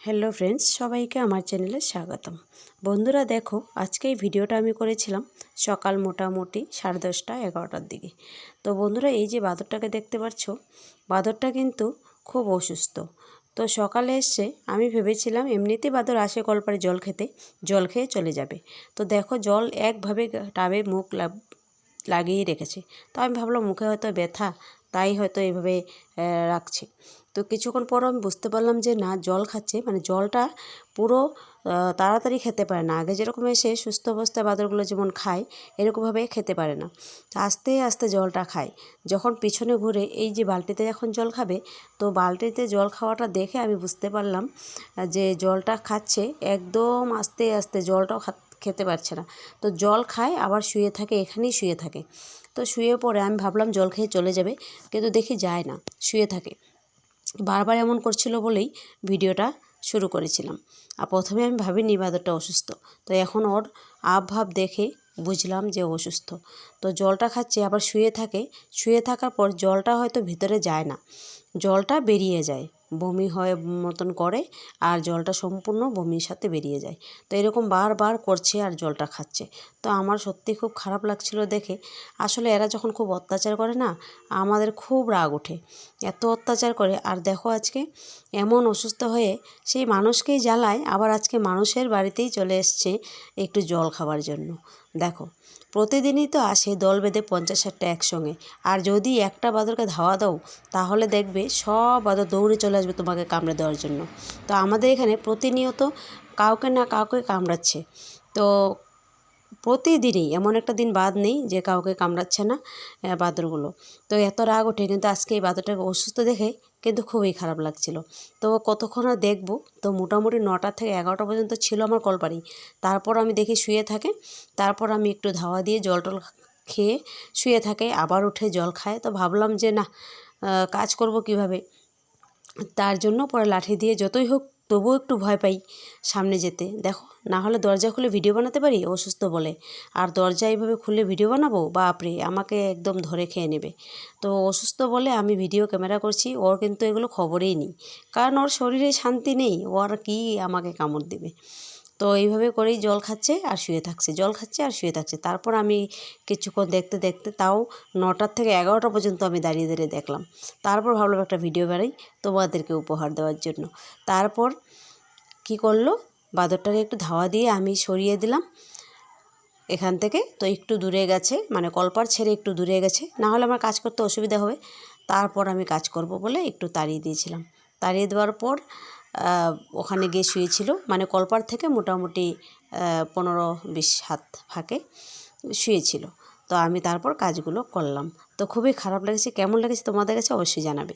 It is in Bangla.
হ্যালো ফ্রেন্ডস, সবাইকে আমার চ্যানেলে স্বাগতম। বন্ধুরা দেখো, আজকে এই ভিডিওটা আমি করেছিলাম সকাল মোটামুটি 10:30 11টার দিকে। তো বন্ধুরা, এই যে বাঁদরটাকে দেখতে পাচ্ছ, বাঁদরটা কিন্তু খুব অসুস্থ। তো সকালে এসে আমি ভেবেছিলাম এমনিতেই বাঁদর আসে কলপারে জল খেতে, জল খেয়ে চলে যাবে। তো দেখো, জল একভাবে টাবে মুখ লাগিয়ে রেখেছে। তো আমি ভাবলাম মুখে হয়তো ব্যথা, তাই হয়তো এইভাবে রাখছে। তো কিছুক্ষণ পর আমি বুঝতে পারলাম যে না, জল খাচ্ছে, মানে জলটা পুরো তাড়াতাড়ি খেতে পারে না। আগে যেরকম এসে সুস্থ অবস্থায় বাঁদরগুলো যেমন খায়, এরকমভাবে খেতে পারে না। আস্তে আস্তে জলটা খায়। যখন পিছনে ঘুরে এই যে বালতিতে যখন জল খাবে, তো বালতিতে জল খাওয়াটা দেখে আমি বুঝতে পারলাম যে জলটা খাচ্ছে একদম আস্তে আস্তে, জলটাও খেতে পারছে না। তো জল খায় আবার শুয়ে থাকে, এখানেই শুয়ে থাকে। তো শুয়ে পড়ে আমি ভাবলাম জল খেয়ে চলে যাবে, কিন্তু দেখি যায় না, শুয়ে থাকে। বারবার এমন করছিল বলেই ভিডিওটা শুরু করেছিলাম। আর প্রথমে আমি ভাবিনি বাঁদরটা অসুস্থ, তো এখন ওর আবভাব দেখে বুঝলাম যে অসুস্থ। তো জলটা খাচ্ছে আবার শুয়ে থাকে, শুয়ে থাকার পর জলটা হয়তো ভিতরে যায় না, জলটা বেরিয়ে যায়, বমি হয় মতন করে, আর জলটা সম্পূর্ণ বমির সাথে বেরিয়ে যায়। তো এরকম বারবার করছে আর জলটা খাচ্ছে। তো আমার সত্যি খুব খারাপ লাগছিল দেখে। আসলে এরা যখন খুব অত্যাচার করে না, আমাদের খুব রাগ ওঠে, এত অত্যাচার করে। আর দেখো, আজকে এমন অসুস্থ হয়ে সেই মানুষকেই জ্বালায়, আবার আজকে মানুষের বাড়িতেই চলে এসছে একটু জল খাওয়ার জন্য। দেখো, প্রতিদিনই তো আসে দল বেঁধে 50-60টা একসঙ্গে। আর যদি একটা বাঁদরকে ধাওয়া দাও, তাহলে দেখবে সব বাঁদর দৌড়ে চলে আসবে তোমাকে কামড়ে দেওয়ার জন্য। তো আমাদের এখানে প্রতিনিয়ত কাউকে না কাউকে কামড়াচ্ছে। তো প্রতিদিনই, এমন একটা দিন বাদ নেই যে কাউকে কামড়াচ্ছে না বাঁদরগুলো। তো এত রাগ ওঠে, কিন্তু আজকে এই বাঁদরটাকে অসুস্থ দেখে কিন্তু খুবই খারাপ লাগছিল। তো কতক্ষণ আর দেখবো, তো মোটামুটি 9টা থেকে 11টা পর্যন্ত ছিল আমার কলপাড়ি। তারপর আমি দেখি শুয়ে থাকে, তারপর আমি একটু ধাওয়া দিয়ে জল টল খেয়ে শুয়ে থাকে, আবার উঠে জল খায়। তো ভাবলাম যে না, কাজ করব কিভাবে, তার জন্য পরে লাঠি দিয়ে যতই হোক তবুও একটু ভয় পাই সামনে যেতে। দেখো, না হলে দরজা খুলে ভিডিও বানাতে পারি অসুস্থ বলে, আর দরজা এইভাবে খুলে ভিডিও বানাবো, বাপরে, আমাকে একদম ধরে খেয়ে নেবে। তো অসুস্থ বলে আমি ভিডিও ক্যামেরা করছি, ওর কিন্তু এগুলো খবরেই নেই, কারণ ওর শরীরে শান্তি নেই, ও আর কি আমাকে কামড় দেবে। তো এইভাবে করেই জল খাচ্ছে আর শুয়ে থাকছে, জল খাচ্ছে আর শুয়ে থাকছে। তারপর আমি কিছুক্ষণ দেখতে দেখতে, তাও 9টার থেকে 11টা পর্যন্ত আমি দাঁড়িয়ে দাঁড়িয়ে দেখলাম। তারপর ভাবলাম একটা ভিডিও বানাই তোমাদেরকে উপহার দেওয়ার জন্য। তারপর কি করলো, বাঁদরটাকে একটু ধাওয়া দিয়ে আমি সরিয়ে দিলাম এখান থেকে। তো একটু দূরে গেছে, মানে কলপার ছেড়ে একটু দূরে গেছে, না হলে আমার কাজ করতে অসুবিধা হবে। তারপর আমি কাজ করব বলে একটু তাড়িয়ে দিয়েছিলাম। তাড়িয়ে দেওয়ার পর ওখানে গিয়ে শুয়েছিল, মানে কলপার থেকে মোটামুটি 15-20 হাত ফাঁকে শুয়েছিল। তো আমি তারপর কাজগুলো করলাম। তো খুবই খারাপ লেগেছে, কেমন লেগেছে তোমাদের কাছে অবশ্যই জানাবে।